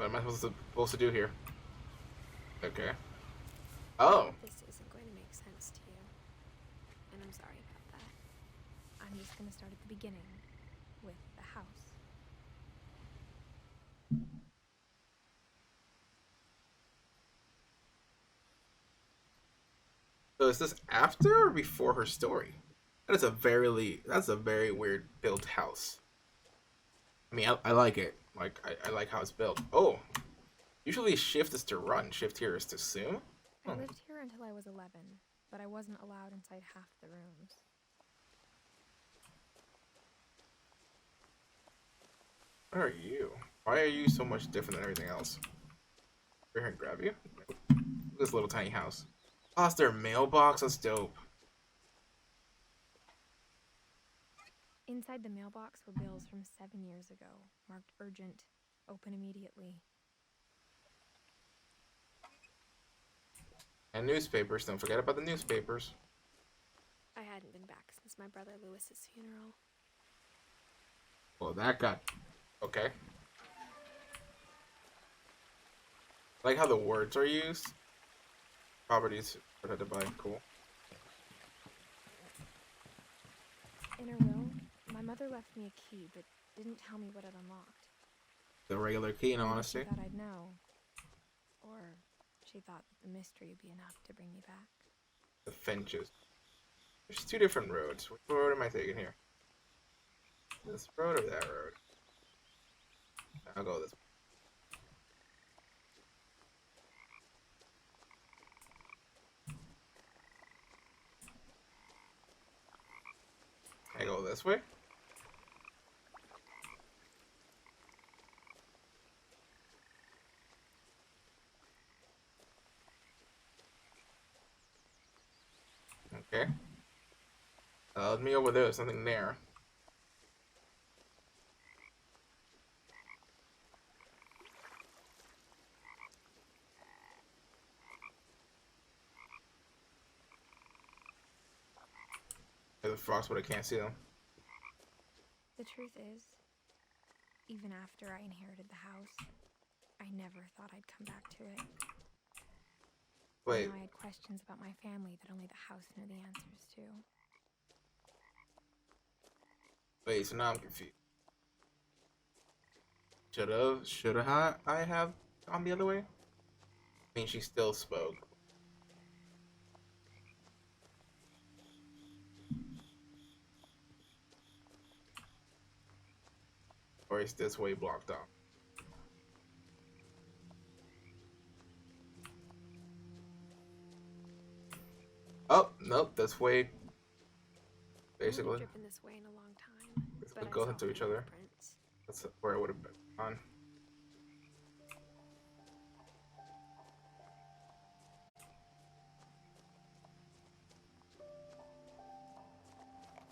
What am I supposed to do here? Okay. Oh. This isn't going to make sense to you, and I'm sorry about that. I'm just going to start at the beginning with the house. So is this after or before her story? That's a very weird built house. I mean, I like it. Like I like how it's built. Oh, usually shift is to run. Shift here is to zoom. I Hmm. lived here until I was 11, but I wasn't allowed inside half the rooms. What are you? Why are you so much different than everything else? We're here and grab you. This little tiny house. Oh, it's their mailbox. That's dope. Inside the mailbox were bills from 7 years ago, marked urgent, open immediately. And newspapers. Don't forget about the newspapers. I hadn't been back since my brother Lewis's funeral. Well, that got okay. I like how the words are used. Properties protected by cool. In her will, my mother left me a key, but didn't tell me what it unlocked. The regular key, in Maybe she honesty. thought I'd know. Or she thought that the mystery would be enough to bring me back. The Finches. There's two different roads. Which road am I taking here? This road or that road? I'll go this way. I go this way? Okay. Let me over there. There's something there. There's the frogs, but I can't see them. The truth is, even after I inherited the house, I never thought I'd come back to it. I Wait, know I had questions about my family that only the house knew the answers to. wait. So now I'm confused. Should I have gone the other way? I mean, she still spoke. Or is this way blocked off? Oh, nope. This way, I wouldn't have basically. driven this way in a long time, but It I goes saw into each other. footprints. That's where I would have been on.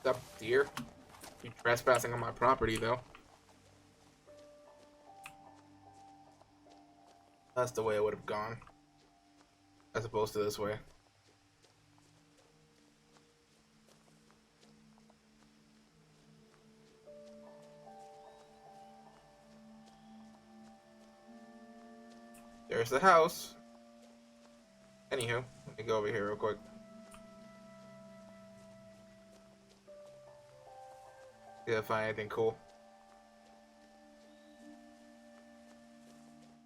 What's up, deer? You trespassing on my property, though. That's the way I would have gone. As opposed to this way. There's the house. Anywho, let me go over here real quick. See if I find anything cool.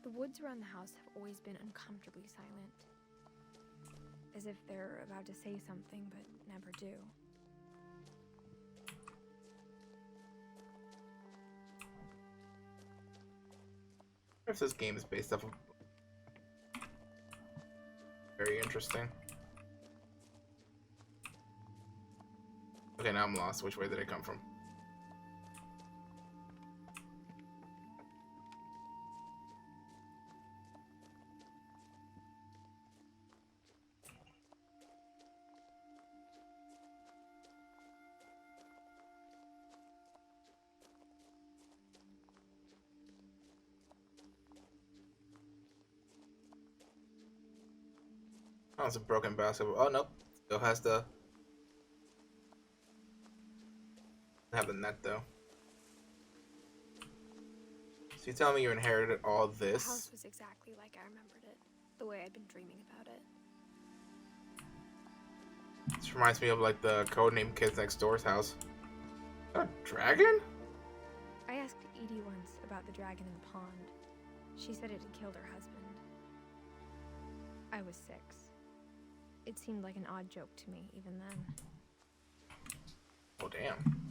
The woods around the house have always been uncomfortably silent, as if they're about to say something but never do. If this game is based off of very interesting. Okay, now I'm lost. Which way did it come from? Oh, it's a broken basketball. Oh, nope. Still has the... Have the net, though. So you tell me you inherited all The this? house was exactly like I remembered it, the way I'd been dreaming about it. This reminds me of like the codename Kids Next Door's house. A dragon? I asked Edie once about the dragon in the pond. She said it had killed her husband. I was 6. It seemed like an odd joke to me even then. Oh damn.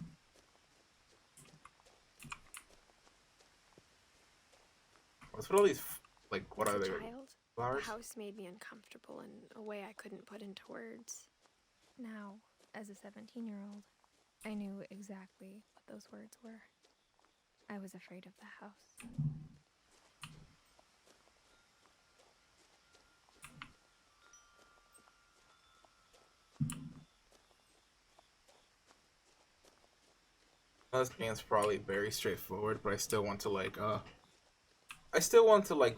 What's with all these like what As are a they? child, Flowers? the house made me uncomfortable in a way I couldn't put into words. Now, as a 17-year-old, I knew exactly what those words were. I was afraid of the house. This game's probably very straightforward, but I still want to I still want to like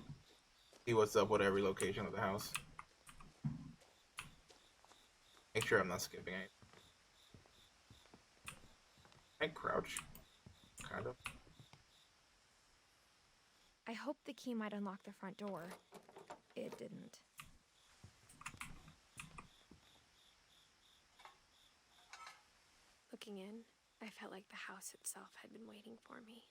see what's up with every location of the house. Make sure I'm not skipping it. I crouch. Kind of. I hoped the key might unlock the front door. It didn't. Looking in, I felt like the house itself had been waiting for me.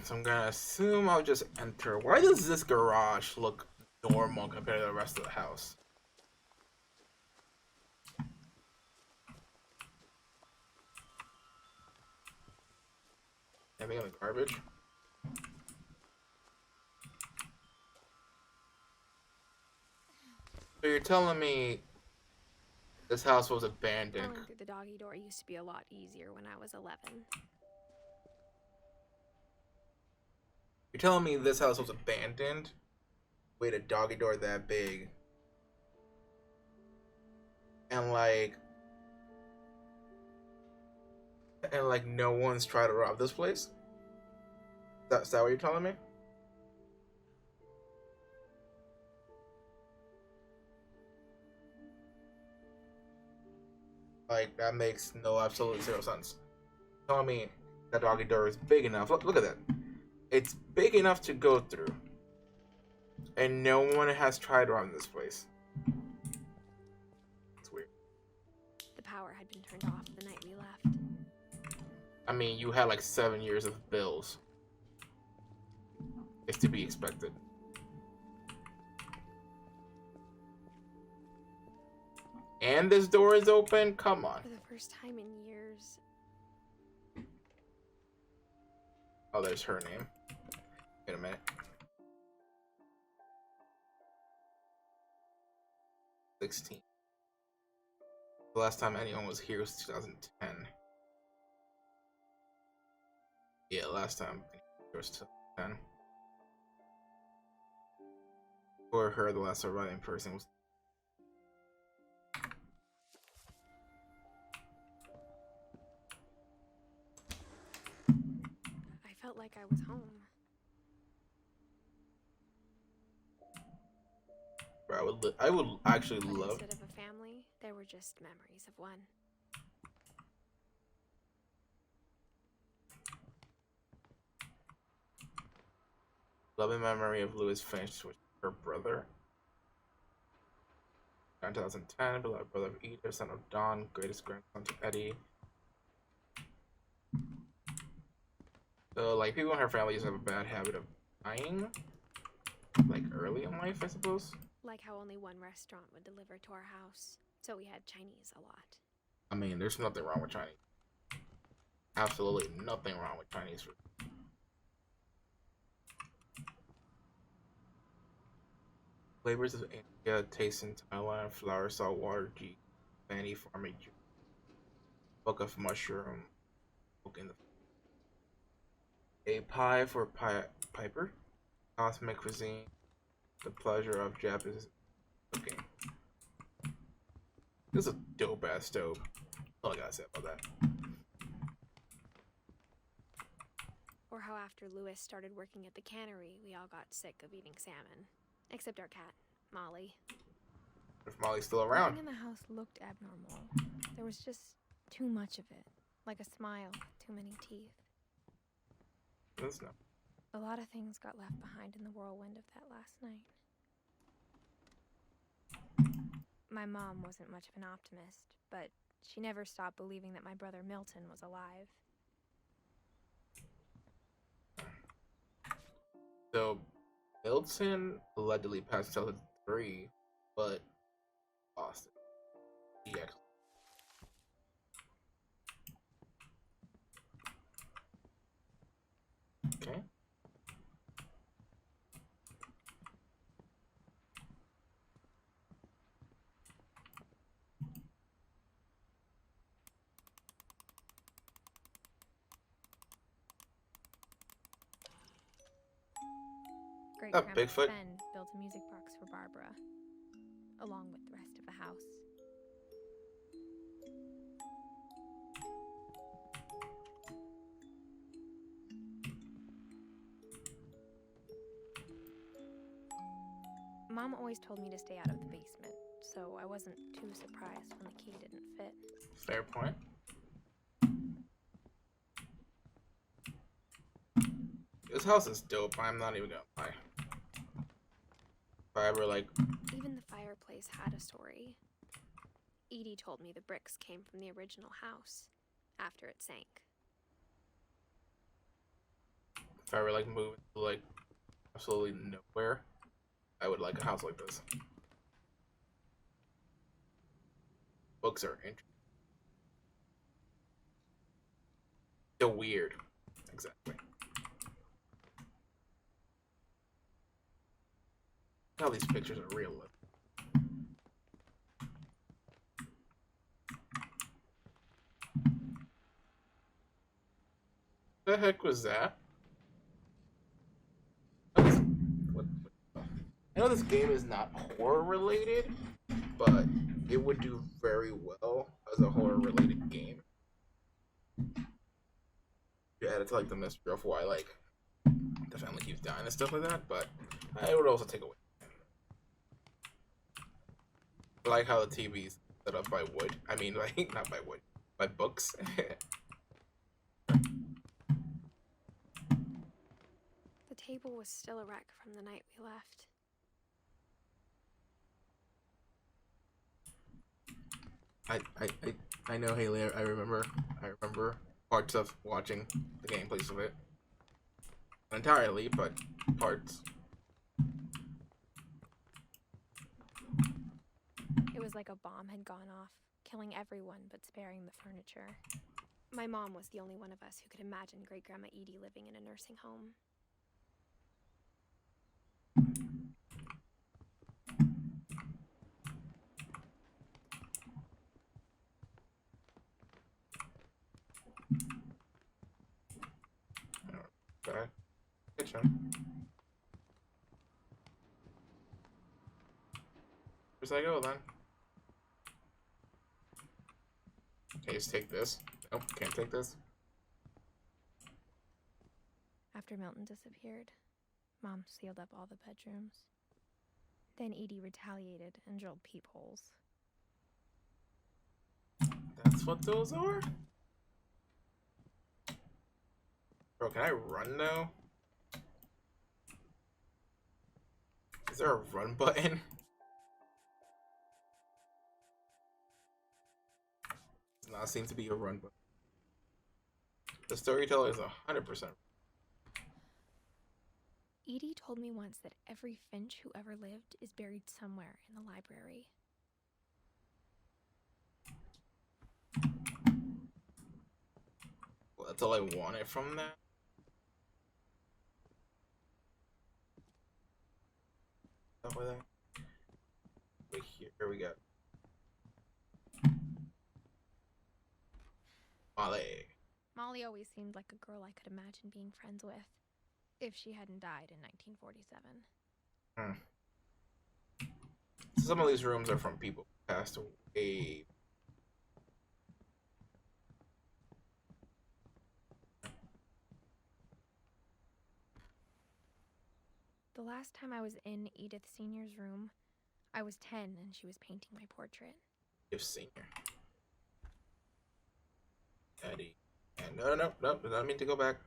So I'm gonna assume I'll just enter. Why does this garage look normal compared to the rest of the house? Anything in the garbage? So you're telling me this house was abandoned? Going through the doggy door used to be a lot easier when I was 11. You're telling me this house was abandoned? With a doggy door that big? And like no one's tried to rob this place? Is that what you're telling me? Like that makes no absolutely zero sense. Telling me that doggy door is big enough. Look at that. It's big enough to go through. And no one has tried robbing this place. It's weird. The power had been turned off the night we left. I mean, you had like 7 years of bills. It's to be expected. And this door is open? Come on. For the first time in years, Oh, there's her name. Wait a minute. 16. The last time anyone was here was 2010. Yeah, last time it was 2010. For her, the last surviving person was. I felt like I was home. I would actually But love. instead of a family, there were just memories of one. Loving memory of Louis Finch, which is her brother. In 2010, beloved brother of Edith, son of Don, greatest grandson to Eddie. So, like, people in her family just have a bad habit of dying, like, early in life, I suppose. Like how only one restaurant would deliver to our house, so we had Chinese a lot. I mean, there's nothing wrong with Chinese. Absolutely nothing wrong with Chinese food. Flavors of India, taste in Thailand, flour, salt water, G, fanny, farming, book of mushroom, book in the a pie for Piper, cosmic cuisine, the pleasure of Japanese cooking. This is a dope ass stove. That's all I gotta say about that. Or how after Louis started working at the cannery, we all got sick of eating salmon. Except our cat. Molly. If Molly's still around. Living in the house looked abnormal. There was just too much of it. Like a smile with too many teeth. That's no. A lot of things got left behind in the whirlwind of that last night. My mom wasn't much of an optimist, but she never stopped believing that my brother Milton was alive. So, Milton allegedly passed out at 3, but lost it. He actually. Okay. Great-grandpa Bigfoot. Ben built a music box for Barbara, along with the rest of the house. Mom always told me to stay out of the basement, so I wasn't too surprised when the key didn't fit. Fair point. This house is dope. I'm not even gonna lie. If I ever Even the fireplace had a story. Edie told me the bricks came from the original house after it sank. if I ever moved to absolutely nowhere, I would like a house like this. Books are interesting. They're weird. Exactly. All these pictures are real. The heck was that? What? I know this game is not horror related, but it would do very well as a horror related game. You add it to the mystery of why the family keeps dying and stuff like that, but I would also take away. I like how the TV's set up by wood. I mean, not by wood, by books. The table was still a wreck from the night we left. I know, Haley. I remember parts of watching the gameplays of it. Not entirely, but parts. It was like a bomb had gone off, killing everyone but sparing the furniture. My mom was the only one of us who could imagine Great-Grandma Edie living in a nursing home. Back kitchen. Where's I go then? Okay, just take this. Nope, can't take this. After Milton disappeared, Mom sealed up all the bedrooms. Then Edie retaliated and drilled peepholes. That's what those are? Bro, can I run now? Is there a run button? Does not seem to be a run button. The storyteller is 100%. Edie told me once that every Finch who ever lived is buried somewhere in the library. Well, that's all I wanted from that. Stuff like that. Wait, here we go. Molly. Molly always seemed like a girl I could imagine being friends with, if she hadn't died in 1947. Some of these rooms are from people who passed away. The last time I was in Edith Sr.'s room, I was 10 and she was painting my portrait. If senior. Eddie. And no, did not mean to go back.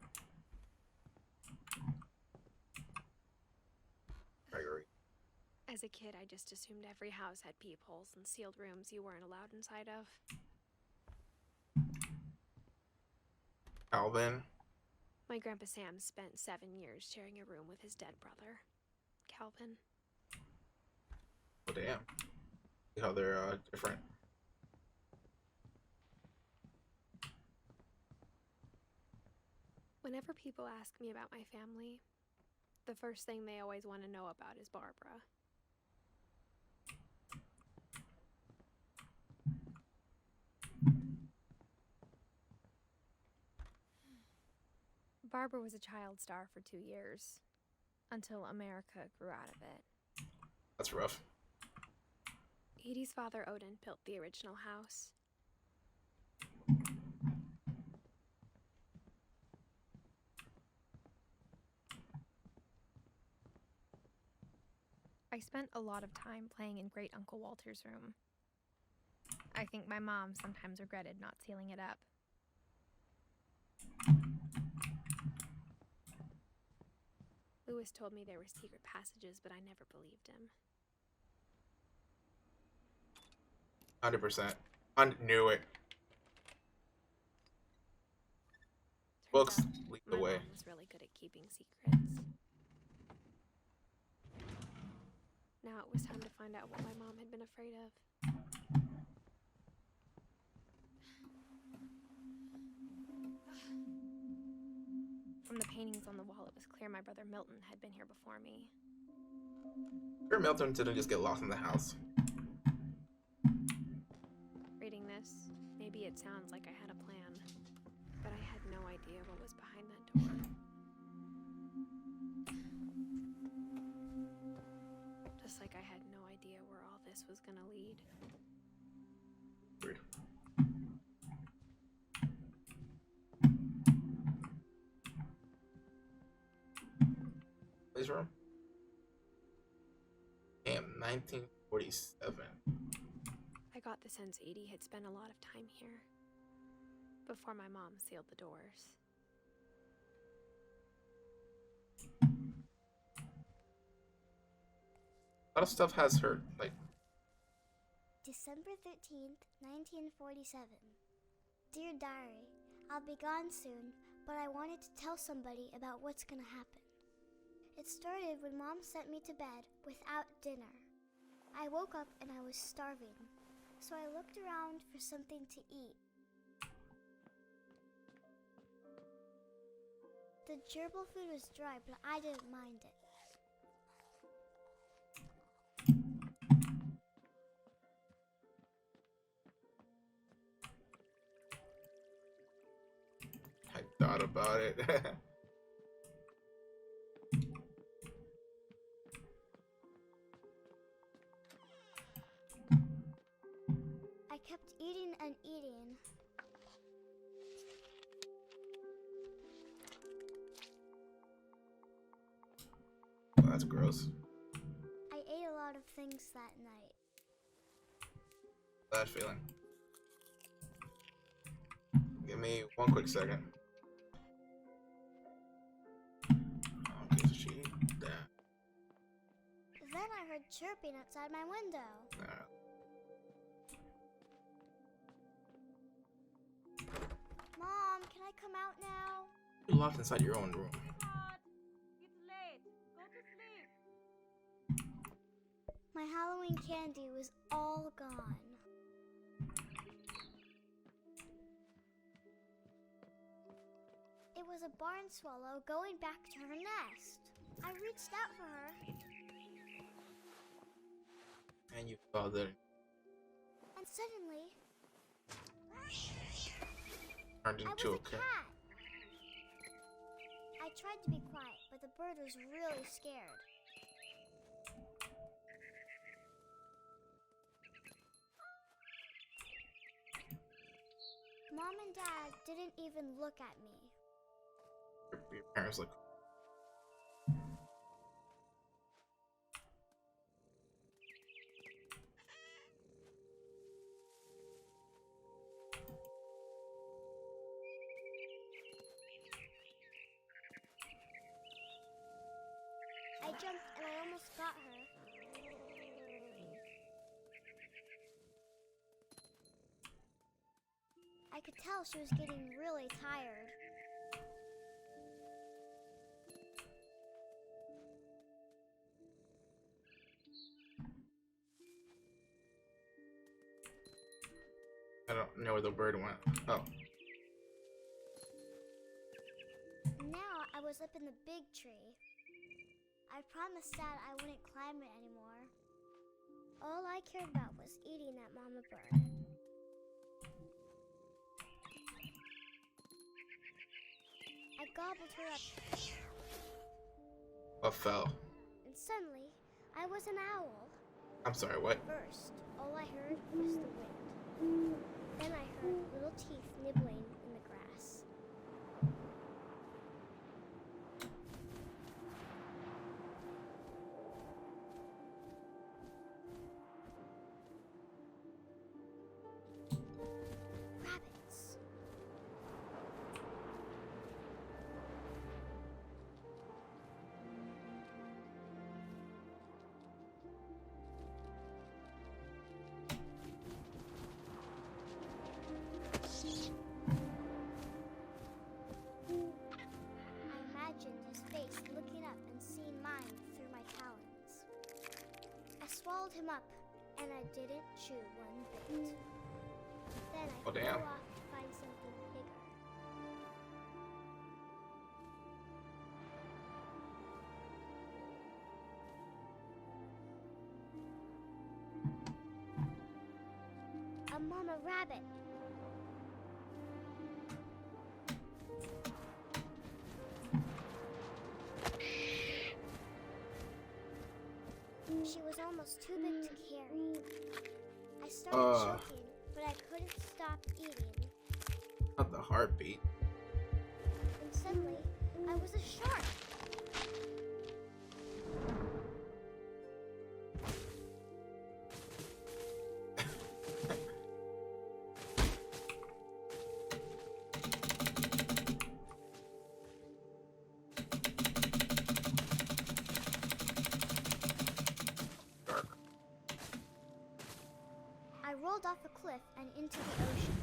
Gregory. As a kid, I just assumed every house had peepholes and sealed rooms you weren't allowed inside of. Calvin. My Grandpa Sam spent 7 years sharing a room with his dead brother, Calvin. Oh, damn. See how they're different. Whenever people ask me about my family, the first thing they always want to know about is Barbara. Barbara was a child star for 2 years, until America grew out of it. That's rough. Edie's father, Odin, built the original house. I spent a lot of time playing in Great Uncle Walter's room. I think my mom sometimes regretted not sealing it up. Lewis told me there were secret passages, but I never believed him. 100%. I knew it. Turns Books out, lead my the way. mom was really good at keeping secrets. Now it was time to find out what my mom had been afraid of. From the paintings on the wall, it was clear my brother Milton had been here before me. Sure, Milton didn't just get lost in the house. Reading this, maybe it sounds like I had a plan, but I had no idea what was behind that door. Just like I had no idea where all this was gonna lead. Weird. His room? Damn, 1947. I got the sense Edie had spent a lot of time here, before my mom sealed the doors. A lot of stuff has her, like... December 13th, 1947. Dear Diary, I'll be gone soon, but I wanted to tell somebody about what's gonna happen. It started when Mom sent me to bed without dinner. I woke up and I was starving, so I looked around for something to eat. The gerbil food was dry, but I didn't mind it. I thought about it. I kept eating and eating. Oh, that's gross. I ate a lot of things that night. Bad feeling. Give me one quick second. Okay, so she ate that. Then I heard chirping outside my window. Nah. Mom, can I come out now? You're locked inside your own room. It's late. Go to sleep. My Halloween candy was all gone. It was a barn swallow going back to her nest. I reached out for her. And you saw that And suddenly, turned I was into a a cat. cat. I tried to be quiet, but the bird was really scared. Mom and Dad didn't even look at me. Your parents like, jumped and I almost got her. I could tell she was getting really tired. I don't know where the bird went. Oh. Now I was up in the big tree. I promised Dad I wouldn't climb it anymore. All I cared about was eating that mama bird. I gobbled her up, What fell? and suddenly I was an owl. I'm sorry, what? First, all I heard was the wind. Then I heard little teeth nibbling in the grass. Rabbits. I imagined his face looking up and seeing mine through my talons. I swallowed him up, and I didn't chew one bit. Then I Oh, flew damn. off to find something bigger. A mama rabbit. She was almost too big to carry. I started choking, but I couldn't stop eating. Not the heartbeat. And suddenly, I was a shark. Dark. I rolled off a cliff and into the ocean.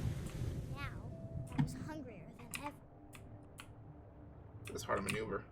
Now, I was hungrier than ever. It's hard to maneuver.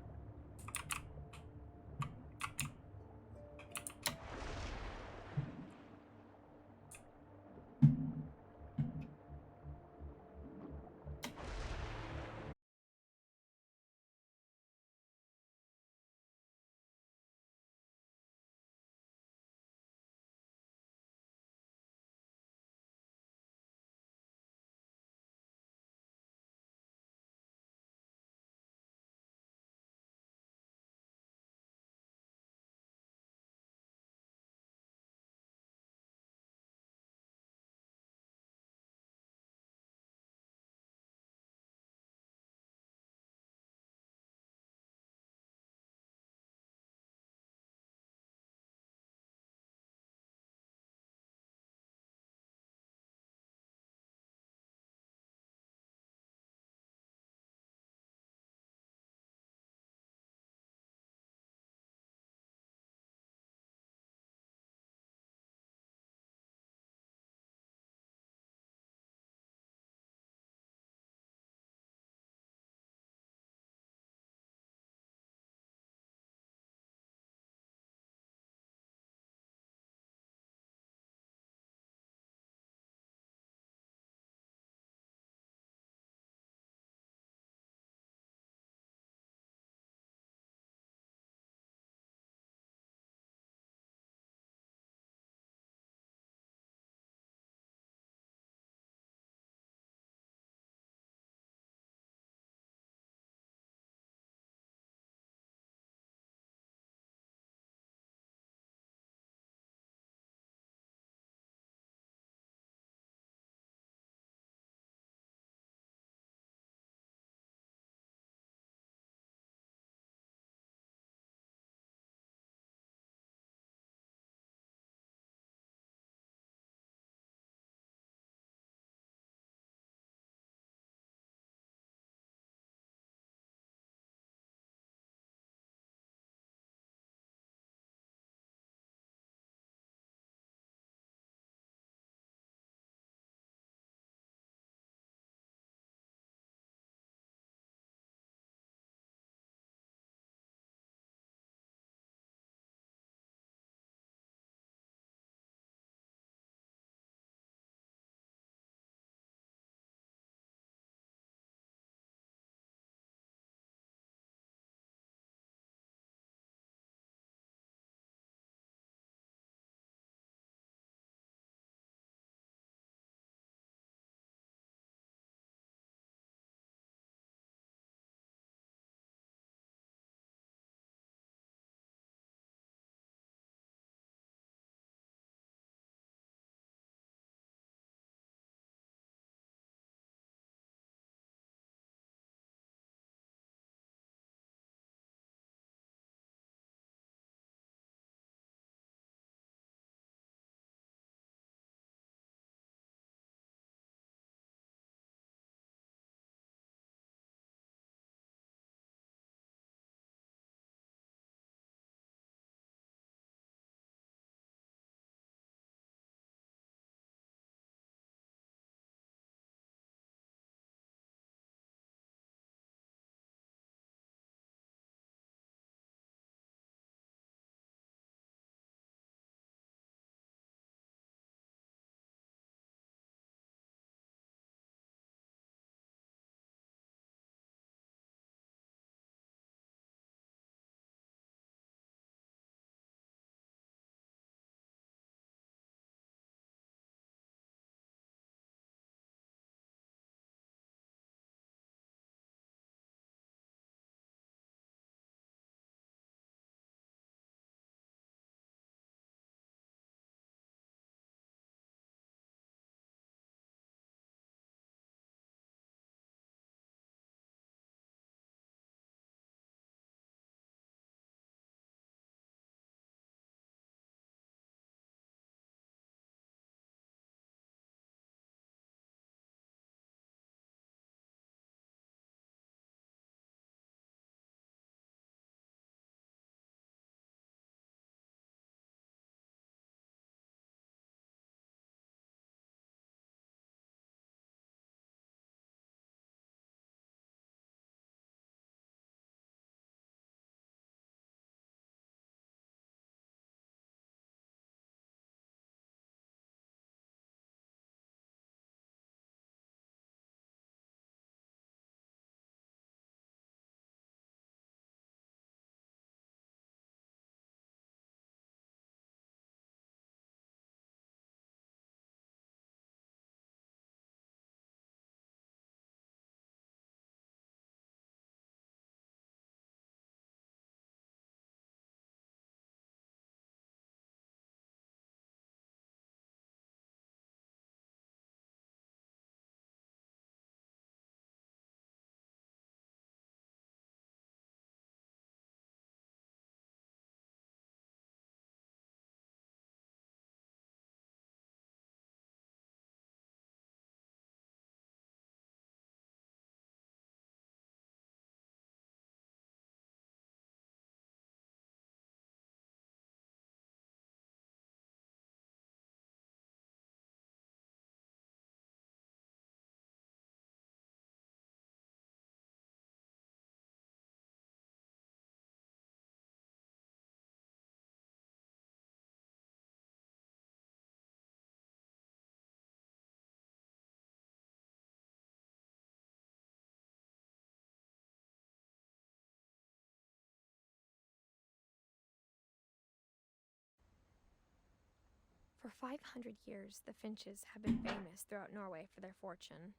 For 500 years, the Finches have been famous throughout Norway for their fortune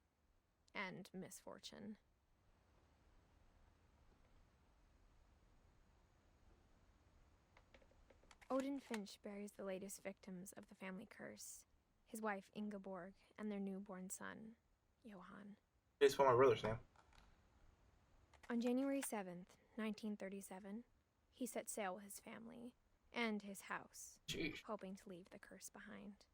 and misfortune. Odin Finch buries the latest victims of the family curse, his wife Ingeborg and their newborn son, Johann. It's for my brother's name. On January 7th, 1937, he set sail with his family and his house, Jeez. hoping to leave the curse behind.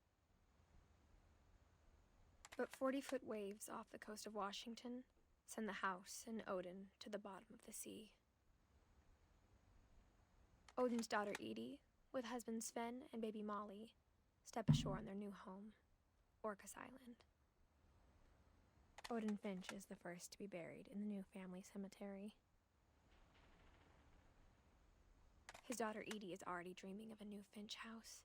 But 40-foot waves off the coast of Washington send the house and Odin to the bottom of the sea. Odin's daughter Edie, with husband Sven and baby Molly, step ashore on their new home, Orcas Island. Odin Finch is the first to be buried in the new family cemetery. His daughter Edie is already dreaming of a new Finch house.